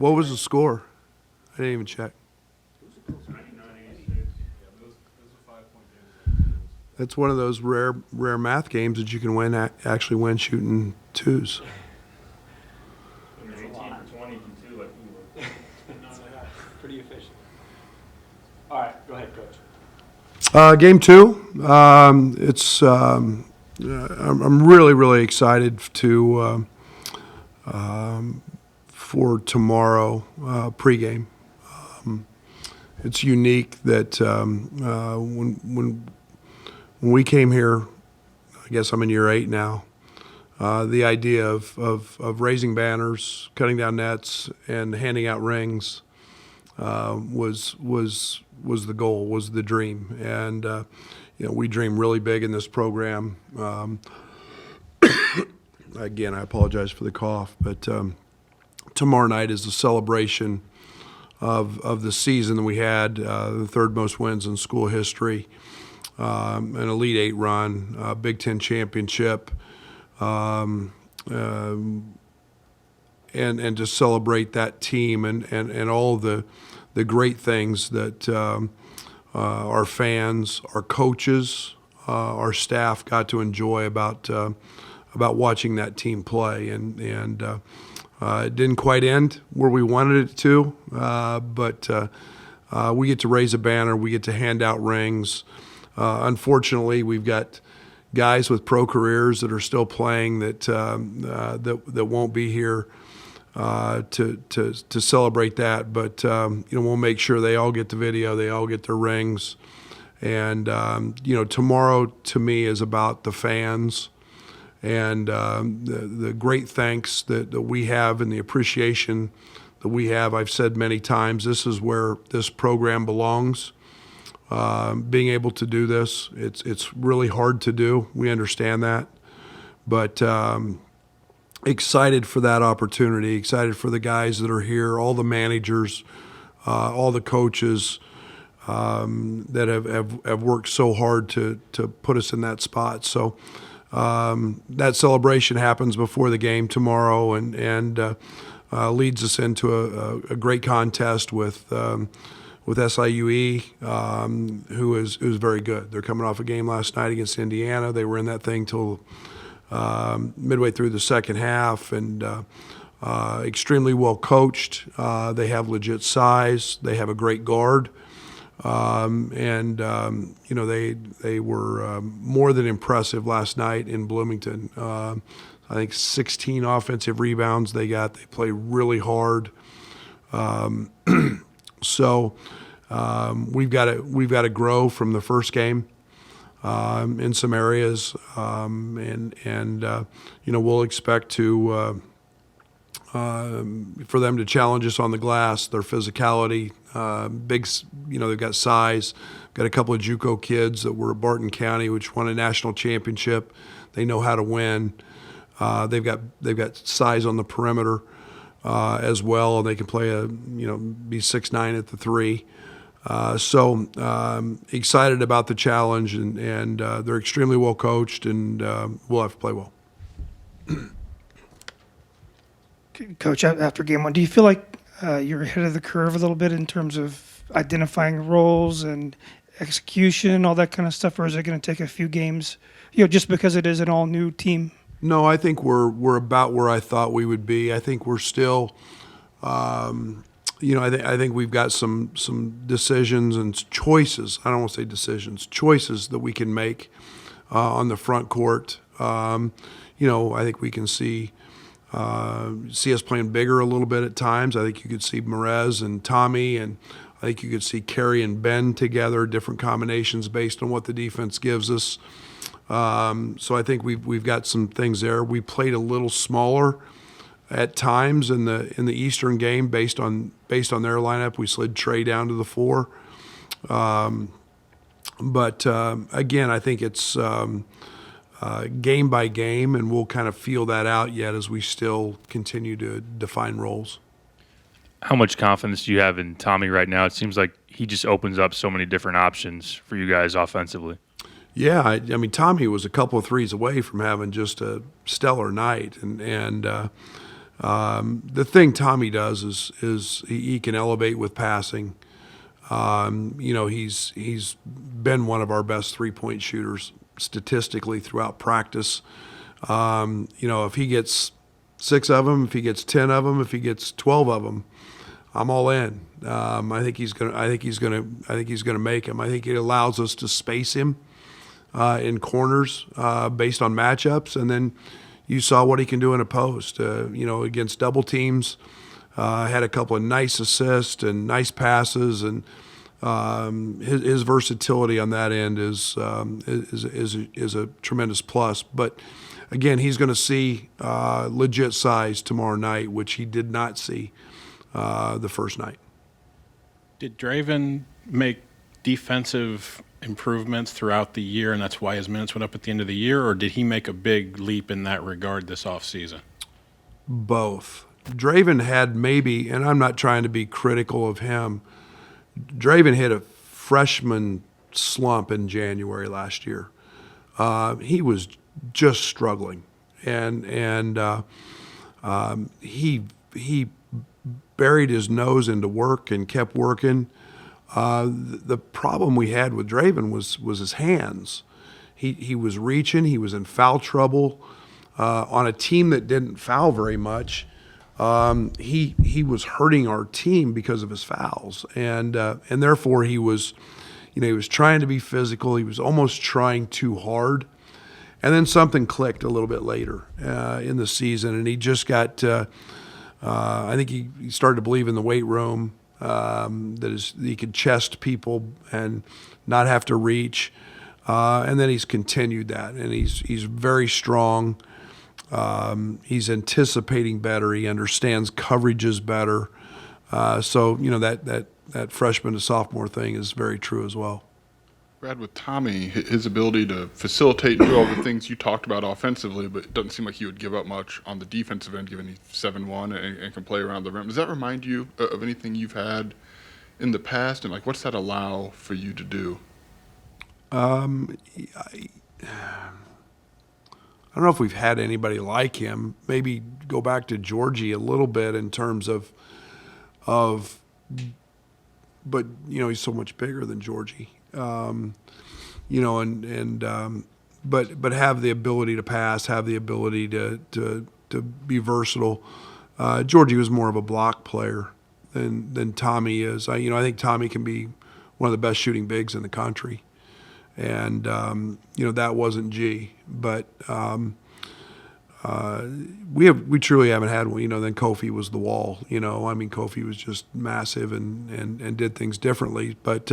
What was the score? I didn't even check. That's one of those rare math games that you can actually win shooting twos. 18 for 20 from two like we were. Pretty efficient. All right, go ahead, Coach. Game two. I'm really excited for tomorrow pregame. It's unique that when we came here, I guess I'm in year 8 now. The idea of raising banners, cutting down nets, and handing out rings was the goal, was the dream, and we dream really big in this program. Again, I apologize for the cough, but tomorrow night is the celebration of the season that we had, the third most wins in school history, an Elite 8 run, Big Ten championship. And to celebrate that team and all the great things that our fans, our coaches, our staff got to enjoy about watching that team play. And it didn't quite end where we wanted it to, but we get to raise a banner, we get to hand out rings. Unfortunately, we've got guys with pro careers that are still playing that won't be here to celebrate that. But we'll make sure they all get the video, they all get their rings, and tomorrow to me is about the fans and the great thanks that we have and the appreciation that we have. I've said many times, this is where this program belongs. Being able to do this, it's really hard to do. We understand that, but excited for that opportunity. Excited for the guys that are here, all the managers, all the coaches that have worked so hard to put us in that spot. So that celebration happens before the game tomorrow, and leads us into a great contest with SIUE, who is very good. They're coming off a game last night against Indiana. They were in that thing till midway through the second half, and extremely well coached. They have legit size. They have a great guard, and they were more than impressive last night in Bloomington. I think 16 offensive rebounds they got. They play really hard. So we've got to grow from the first game in some areas, and we'll expect for them to challenge us on the glass. Their physicality, big, they've got size. Got a couple of JUCO kids that were at Barton County, which won a national championship. They know how to win. They've got size on the perimeter. As well, and they can play be 6'9" at the 3. So excited about the challenge, and they're extremely well coached, and we'll have to play well. Coach, after game one, do you feel like you're ahead of the curve a little bit in terms of identifying roles and execution, all that kind of stuff, or is it going to take a few games, just because it is an all-new team? No, I think we're about where I thought we would be. I think we're still, I think we've got some decisions and choices. I don't want to say decisions, choices that we can make on the front court. I think we can see us playing bigger a little bit at times. I think you could see Merez and Tommy, and I think you could see Kerry and Ben together, different combinations based on what the defense gives us. So I think we've got some things there. We played a little smaller at times in the Eastern game based on their lineup. We slid Trey down to the 4. But again, I think it's game by game, and we'll kind of feel that out yet as we still continue to define roles. How much confidence do you have in Tommy right now? It seems like he just opens up so many different options for you guys offensively. Yeah, I mean, Tommy was a couple of threes away from having just a stellar night, and The thing Tommy does is he can elevate with passing. He's been one of our best 3-point shooters statistically throughout practice. If he gets 6 of them, if he gets 10 of them, if he gets 12 of them, I'm all in. I think he's gonna make them. I think it allows us to space him in corners based on matchups, and then you saw what he can do in a post. Against double teams, had a couple of nice assists and nice passes, and his versatility on that end is a tremendous plus. But again, he's going to see legit size tomorrow night, which he did not see the first night. Did Draven make defensive improvements throughout the year, and that's why his minutes went up at the end of the year, or did he make a big leap in that regard this offseason? Both. Draven had maybe, and I'm not trying to be critical of him, Draven hit a freshman slump in January last year. He was just struggling, and he buried his nose into work and kept working. The problem we had with Draven was his hands. He was reaching. He was in foul trouble on a team that didn't foul very much. He was hurting our team because of his fouls, and therefore he was trying to be physical. He was almost trying too hard, and then something clicked a little bit later in the season, and he just got. I think he started to believe in the weight room. He could chest people and not have to reach, and then he's continued that, and he's very strong. He's anticipating better. He understands coverages better. So that freshman to sophomore thing is very true as well. Brad, with Tommy, his ability to facilitate and do all the things you talked about offensively, but it doesn't seem like he would give up much on the defensive end, given he's 7'1" and can play around the rim. Does that remind you of anything you've had in the past, and what's that allow for you to do? I don't know if we've had anybody like him. Maybe go back to Georgie a little bit in terms of, but he's so much bigger than Georgie. But have the ability to pass, have the ability to be versatile. Georgie was more of a block player than Tommy is. I think Tommy can be one of the best shooting bigs in the country, and that wasn't G. But we truly haven't had one. Then Kofi was the wall. Kofi was just massive and did things differently. But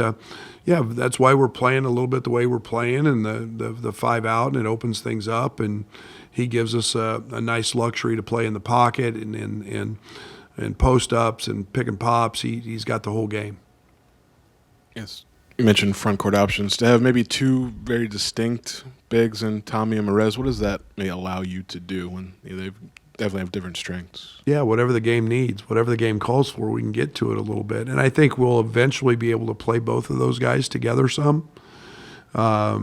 that's why we're playing a little bit the way we're playing, and the 5 out, and it opens things up, and he gives us a nice luxury to play in the pocket and post ups and pick and pops. He's got the whole game. Yes. You mentioned front court options. To have maybe 2 very distinct bigs in Tommy and Merez, what does that may allow you to do when they definitely have different strengths? Yeah, whatever the game needs, whatever the game calls for, we can get to it a little bit. And I think we'll eventually be able to play both of those guys together some. I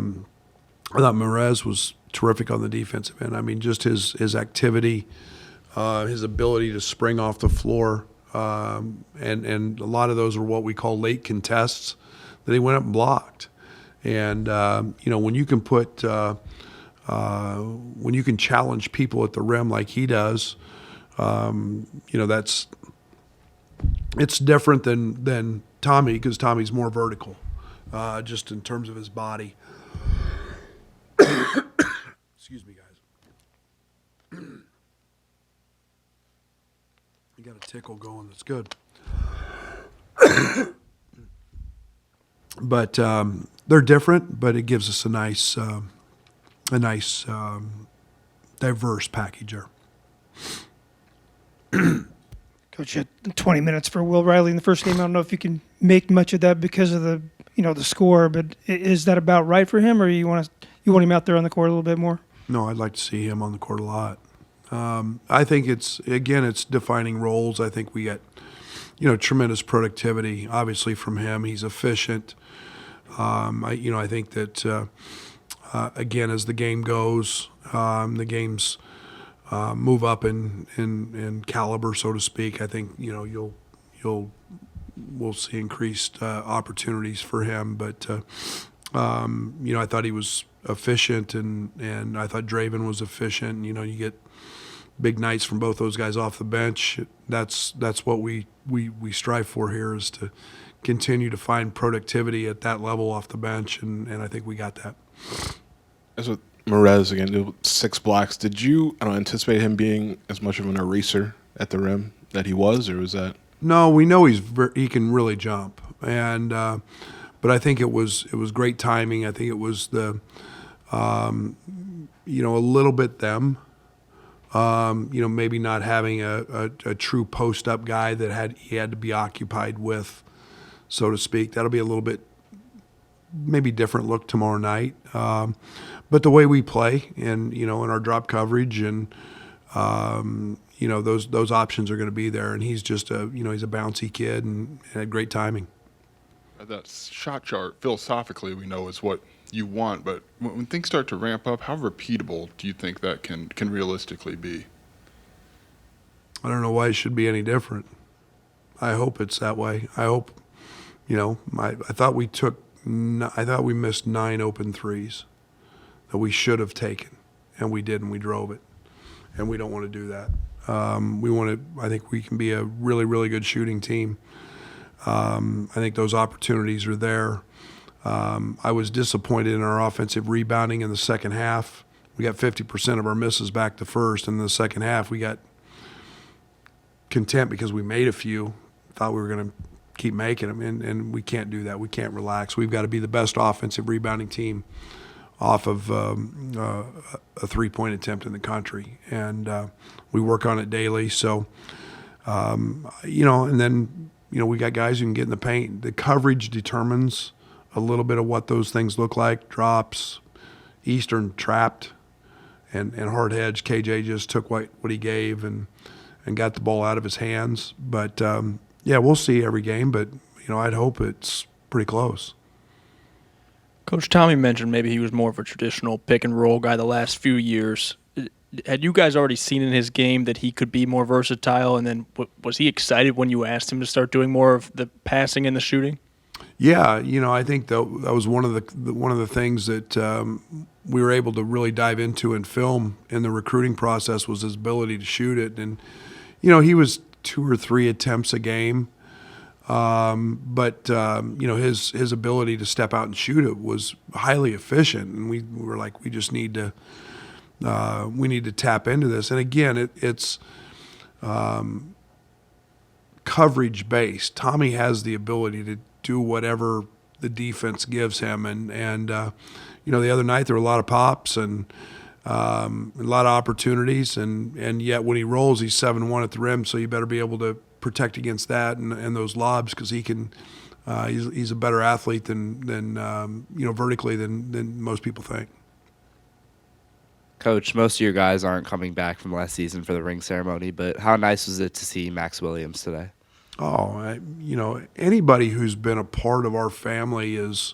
thought Merez was terrific on the defensive end. Just his activity, his ability to spring off the floor, and a lot of those are what we call late contests that he went up and blocked. And when you can when you can challenge people at the rim like he does, it's different than Tommy, because Tommy's more vertical, just in terms of his body. Excuse me, guys. You got a tickle going. That's good. But they're different, but it gives us a nice diverse package there. Coach, you had 20 minutes for Will Riley in the first game. I don't know if you can make much of that because of the score, but is that about right for him, or you want him out there on the court a little bit more? No, I'd like to see him on the court a lot. I think it's defining roles. I think we got tremendous productivity, obviously, from him. He's efficient. I think that again, as the game goes, the game's move up in caliber, so to speak. I think we'll see increased opportunities for him. But I thought he was efficient, and I thought Draven was efficient. You get big nights from both those guys off the bench. That's what we strive for here, is to continue to find productivity at that level off the bench, and I think we got that. As with Merez, again, 6 blocks, did you anticipate him being as much of an eraser at the rim that he was, or was that? No, we know he can really jump, and but I think it was great timing. I think it was a little bit them. Maybe not having a true post-up guy that he had to be occupied with, so to speak. That'll be a little bit maybe different look tomorrow night. But the way we play and, in our drop coverage and, those options are going to be there. And he's just he's a bouncy kid and had great timing. That shot chart, philosophically, we know is what you want, but when things start to ramp up, how repeatable do you think that can realistically be? I don't know why it should be any different. I hope it's that way. I hope, I thought we missed 9 open threes that we should have taken, and we didn't. We drove it, and we don't want to do that. I think we can be a really, really good shooting team. I think those opportunities are there. I was disappointed in our offensive rebounding in the second half. We got 50% of our misses back to first. In the second half, we got content because we made a few. Thought we were going to keep making them, and we can't do that. We can't relax. We've got to be the best offensive rebounding team off of a three-point attempt in the country, and we work on it daily. So, and then we got guys who can get in the paint. The coverage determines a little bit of what those things look like. Drops, Eastern trapped, and hard hedge. KJ just took what he gave and got the ball out of his hands. But we'll see every game. But I'd hope it's pretty close. Coach Tommy mentioned maybe he was more of a traditional pick and roll guy the last few years. Had you guys already seen in his game that he could be more versatile? And then was he excited when you asked him to start doing more of the passing and the shooting? Yeah, I think that was one of the things that we were able to really dive into and film in the recruiting process was his ability to shoot it. And he was 2 or 3 attempts a game, but his ability to step out and shoot it was highly efficient. And we were like, we just need to tap into this. And again, it's coverage based. Tommy has the ability to do whatever the defense gives him, and the other night there were a lot of pops and a lot of opportunities, and yet when he rolls, he's 7-1 at the rim, so you better be able to protect against that and those lobs, because he can. He's a better athlete than vertically than most people think. Coach, most of your guys aren't coming back from last season for the ring ceremony, but how nice was it to see Max Williams today? Oh, anybody who's been a part of our family is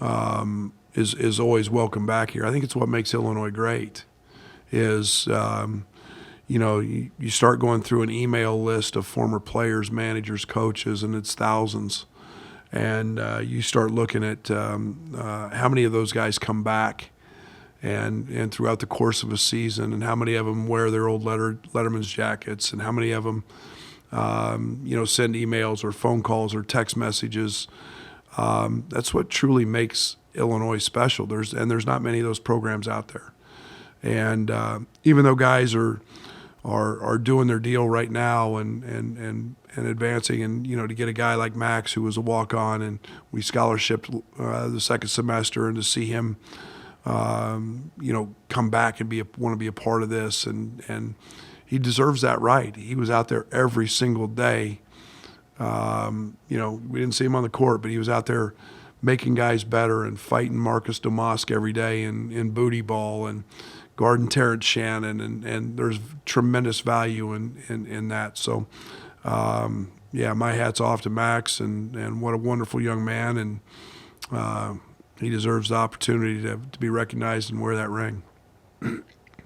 always welcome back here. I think it's what makes Illinois great. Is you start going through an email list of former players, managers, coaches, and it's thousands, and you start looking at how many of those guys come back, and throughout the course of a season, and how many of them wear their old Letterman's jackets, and how many of them send emails or phone calls or text messages. That's what truly makes Illinois special. There's not many of those programs out there. And even though guys are doing their deal right now and advancing, and to get a guy like Max, who was a walk-on, and we scholarshiped the second semester, and to see him come back and want to be a part of this, and he deserves that right. He was out there every single day. We didn't see him on the court, but he was out there making guys better and fighting Marcus Domosk every day in booty ball and guarding Terrence Shannon, and there's tremendous value in that. So, my hat's off to Max, and what a wonderful young man, and he deserves the opportunity to be recognized and wear that ring.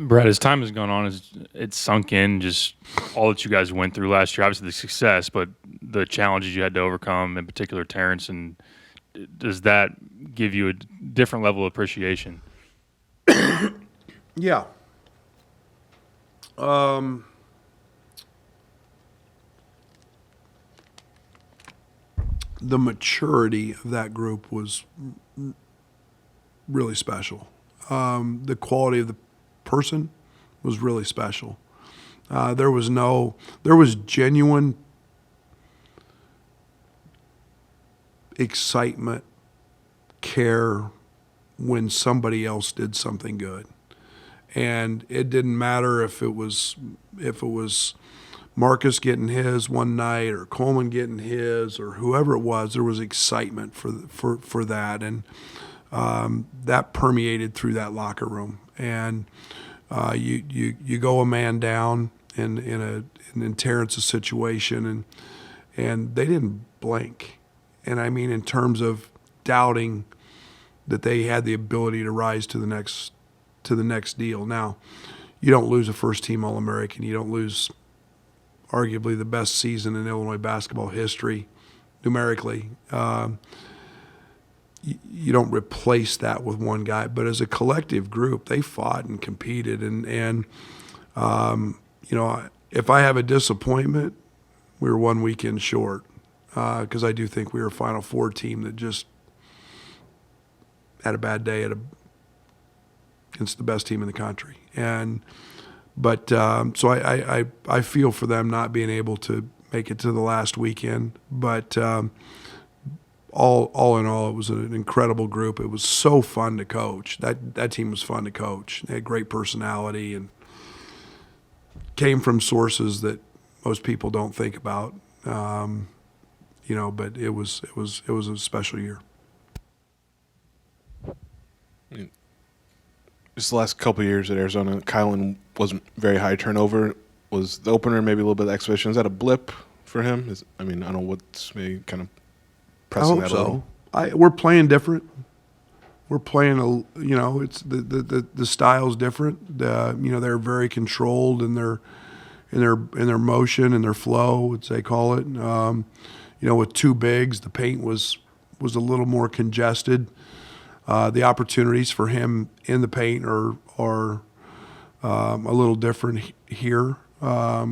Brad, as time has gone on, it's sunk in just all that you guys went through last year. Obviously, the success, but the challenges you had to overcome, in particular, Terrence. And does that give you a different level of appreciation? Yeah. The maturity of that group was really special. The quality of the person was really special. There was genuine excitement, care when somebody else did something good. And it didn't matter if it was Marcus getting his one night or Coleman getting his or whoever it was. There was excitement for that, and that permeated through that locker room. And you go a man down in Terrence's situation, and they didn't blink. And I mean, in terms of doubting that they had the ability to rise to the next deal. Now, you don't lose a first-team All-American. You don't lose arguably the best season in Illinois basketball history numerically. You don't replace that with one guy. But as a collective group, they fought and competed. And if I have a disappointment, we were one weekend short because I do think we were a Final Four team that just had a bad day against the best team in the country. So I feel for them not being able to make it to the last weekend. But all in all, it was an incredible group. It was so fun to coach. That team was fun to coach. They had great personality and came from sources that most people don't think about. But it was a special year. Just the last couple of years at Arizona, Kylan wasn't very high turnover. Was the opener maybe a little bit of the exhibition? Is that a blip for him? I don't know what's maybe kind of pressing that a little. We're playing different. We're playing it's the style's different. They're very controlled in their motion and their flow, as they call it. With two bigs, the paint was a little more congested. The opportunities for him in the paint are a little different here. I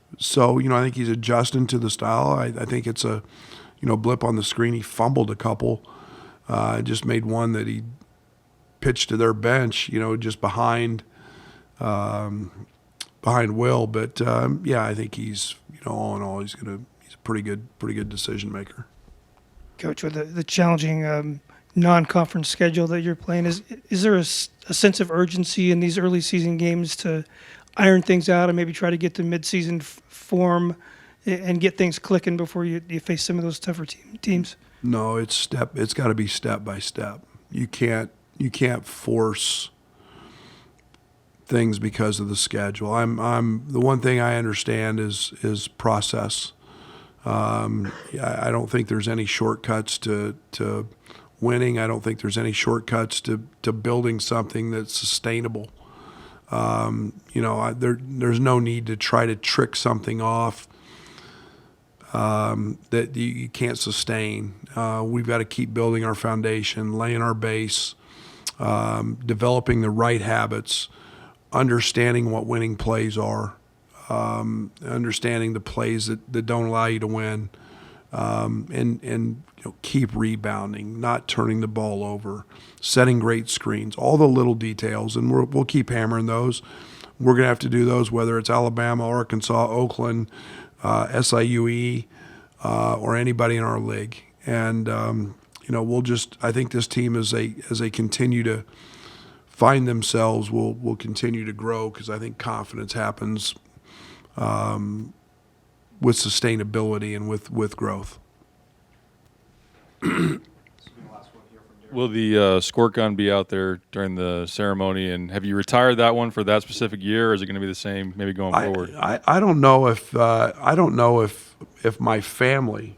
think he's adjusting to the style. I think it's a blip on the screen. He fumbled a couple, just made one that he pitched to their bench, just behind Will. But I think he's all in all he's a pretty good decision maker. Coach, with the challenging non-conference schedule that you're playing, is there a sense of urgency in these early season games to iron things out and maybe try to get to mid-season form and get things clicking before you face some of those tougher teams? No, it's got to be step by step. You can't force things because of the schedule. I'm the one thing I understand is process. I don't think there's any shortcuts to winning. I don't think there's any shortcuts to building something that's sustainable. There's no need to try to trick something off that you can't sustain. We've got to keep building our foundation, laying our base, developing the right habits, understanding what winning plays are, understanding the plays that don't allow you to win, and keep rebounding, not turning the ball over, setting great screens, all the little details, and we'll keep hammering those. We're going to have to do those whether it's Alabama, Arkansas, Oakland, SIUE, or anybody in our league. And I think this team as they continue to find themselves will continue to grow, because I think confidence happens with sustainability and with growth. Will the squirt gun be out there during the ceremony? And have you retired that one for that specific year, or is it going to be the same maybe going forward? I don't know if my family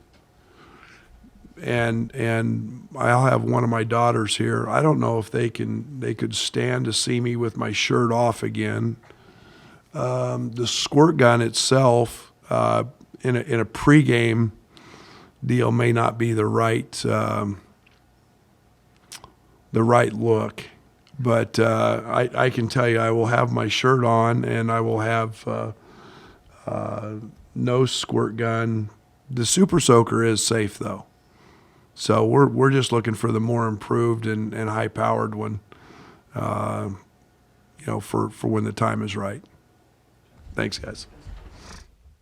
and I'll have one of my daughters here. I don't know if they could stand to see me with my shirt off again. The squirt gun itself, in a pregame deal, may not be the right look. But I can tell you, I will have my shirt on, and I will have no squirt gun. The Super Soaker is safe, though. So we're just looking for the more improved and high-powered one, for when the time is right. Thanks, guys.